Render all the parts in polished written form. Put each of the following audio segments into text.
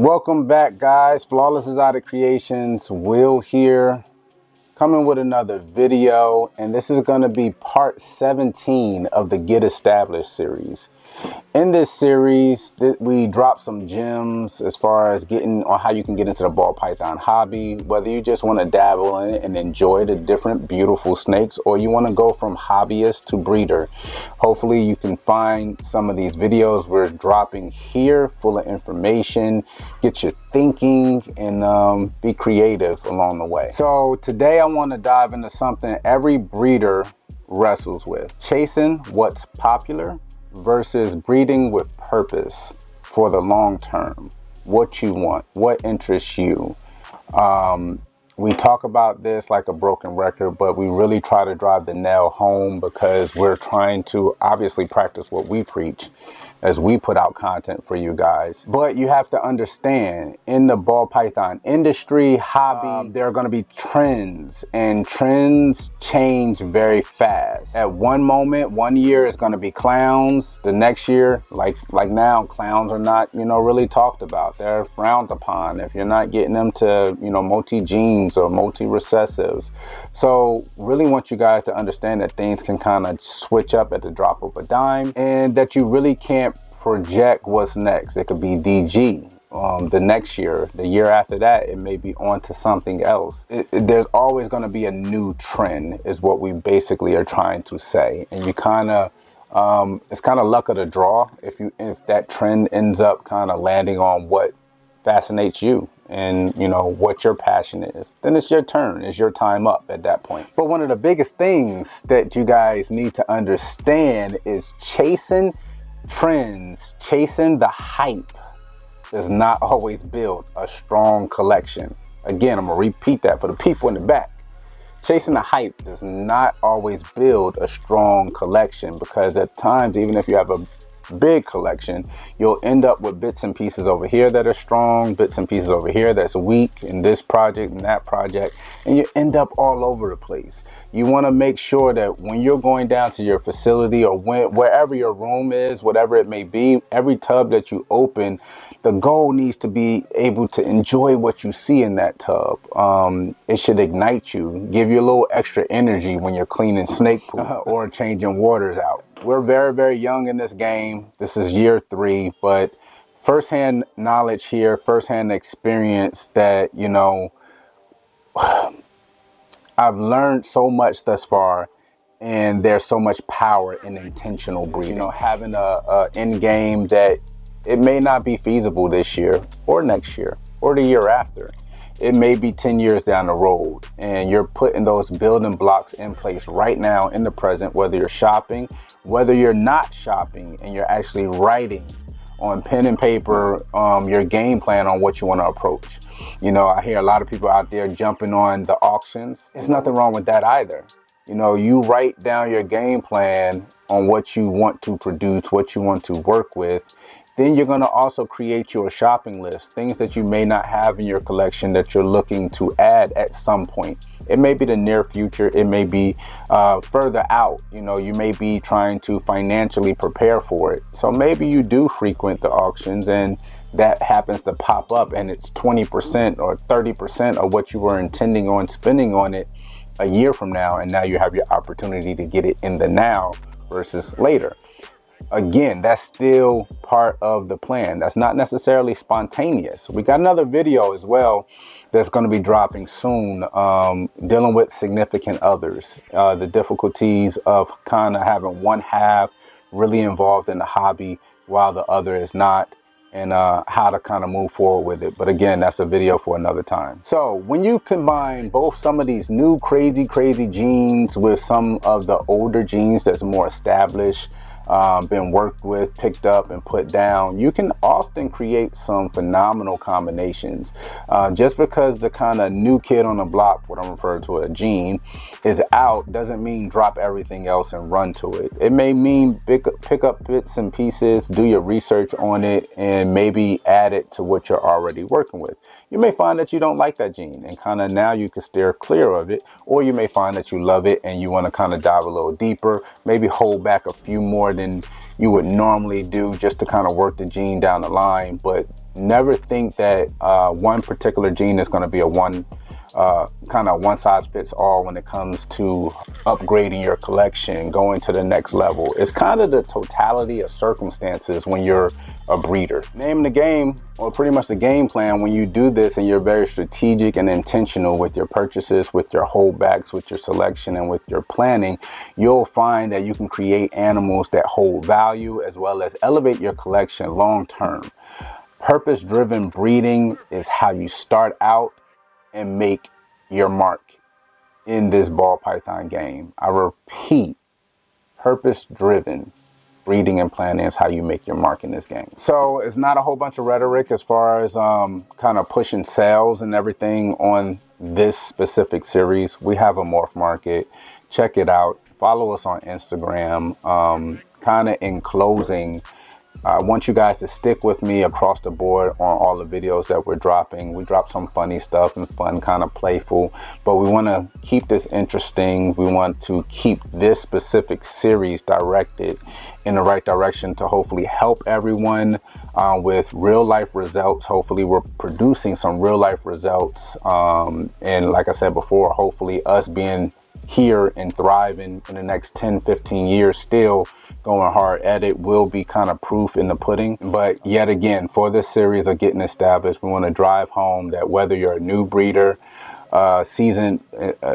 Welcome back, guys. Flawless Exotic Creations, Will here, coming with another video, and this is going to be part 17 of the Get Established series. In this series, we drop some gems as far as getting on how you can get into the ball python hobby, whether you just want to dabble in it and enjoy the different beautiful snakes, or you want to go from hobbyist to breeder. Hopefully you can find some of these videos we're dropping here full of information, get you thinking, and be creative along the way. So today I want to dive into something every breeder wrestles with: chasing what's popular versus breeding with purpose for the long term. What you want, what interests you. We talk about this like a broken record, but we really try to drive the nail home because we're trying to obviously practice what we preach as we put out content for you guys. But you have to understand, in the ball python industry, hobby, there are going to be trends, and trends change very fast. At one moment, one year is going to be clowns. The next year, like now, clowns are not, really talked about. They're frowned upon if you're not getting them to, multi-genes or multi-recessives. So really want you guys to understand that things can kind of switch up at the drop of a dime, and that you really can't project what's next. It could be DG the next year, the year after that, it may be on to something else. There's always going to be a new trend is what we basically are trying to say. And you kind of it's kind of luck of the draw if that trend ends up kind of landing on what fascinates you and what your passion is. Then it's your turn, it's your time up at that point. But one of the biggest things that you guys need to understand is chasing trends, chasing the hype does not always build a strong collection. Again, I'm gonna repeat that for the people in the back. Chasing the hype does not always build a strong collection, because at times, even if you have a big collection, you'll end up with bits and pieces over here that are strong, bits and pieces over here that's weak in this project and that project, and you end up all over the place. You want to make sure that when you're going down to your facility or wherever your room is, whatever it may be, every tub that you open, the goal needs to be able to enjoy what you see in that tub. It should ignite you, give you a little extra energy when you're cleaning snake poop or changing waters out. We're very, very young in this game. This is year 3, but firsthand knowledge here, firsthand experience that, I've learned so much thus far, and there's so much power in intentional breeding. Having a end game that it may not be feasible this year or next year or the year after. It may be 10 years down the road, and you're putting those building blocks in place right now in the present, whether you're shopping, whether you're not shopping, and you're actually writing on pen and paper your game plan on what you want to approach. I hear a lot of people out there jumping on the auctions. There's nothing wrong with that either. You write down your game plan on what you want to produce, what you want to work with. Then you're going to also create your shopping list, things that you may not have in your collection that you're looking to add at some point. It may be the near future. It may be further out. You may be trying to financially prepare for it. So maybe you do frequent the auctions, and that happens to pop up, and it's 20% or 30% of what you were intending on spending on it a year from now. And now you have your opportunity to get it in the now versus later. Again, that's still part of the plan. That's not necessarily spontaneous. We got another video as well that's going to be dropping soon, dealing with significant others, the difficulties of kind of having one half really involved in the hobby while the other is not, and how to kind of move forward with it. But again, that's a video for another time. So when you combine both some of these new crazy genes with some of the older genes that's more established, been worked with, picked up, and put down, you can often create some phenomenal combinations. Just because the kind of new kid on the block, what I'm referring to a gene, is out, doesn't mean drop everything else and run to it. It may mean pick up bits and pieces, do your research on it, and maybe add it to what you're already working with. You may find that you don't like that gene, and kind of now you can steer clear of it, or you may find that you love it and you want to kind of dive a little deeper, maybe hold back a few more than you would normally do just to kind of work the gene down the line. But never think that one particular gene is going to be a kind of one size fits all when it comes to upgrading your collection, going to the next level. It's kind of the totality of circumstances when you're a breeder. Name the game, or pretty much the game plan, when you do this and you're very strategic and intentional with your purchases, with your holdbacks, with your selection, and with your planning, you'll find that you can create animals that hold value as well as elevate your collection long term. Purpose-driven breeding is how you start out and make your mark in this ball python game. I repeat, purpose-driven breeding and planning is how you make your mark in this game. So it's not a whole bunch of rhetoric as far as kind of pushing sales and everything on this specific series. We have a morph market. Check it out. Follow us on Instagram. Kind of in closing, I want you guys to stick with me across the board on all the videos that we're dropping. We drop some funny stuff and fun, kind of playful, but we want to keep this interesting. We want to keep this specific series directed in the right direction to hopefully help everyone with real life results. Hopefully we're producing some real life results. And like I said before, hopefully us being here and thriving in the next 10-15 years, still going hard at it, will be kind of proof in the pudding. But yet again, for this series of getting established, we want to drive home that whether you're a new breeder, seasoned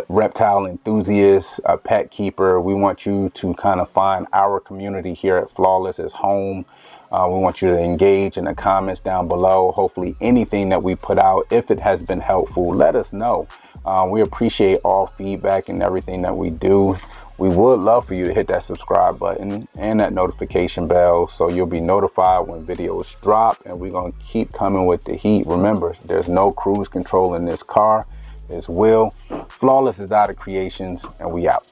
reptile enthusiast, a pet keeper, we want you to kind of find our community here at Flawless as home. We want you to engage in the comments down below. Hopefully anything that we put out, if it has been helpful, let us know. We appreciate all feedback and everything that we do. We would love for you to hit that subscribe button and that notification bell so you'll be notified when videos drop, and we're going to keep coming with the heat. Remember, there's no cruise control in this car. It's Will. Flawless is out of creations, and we out.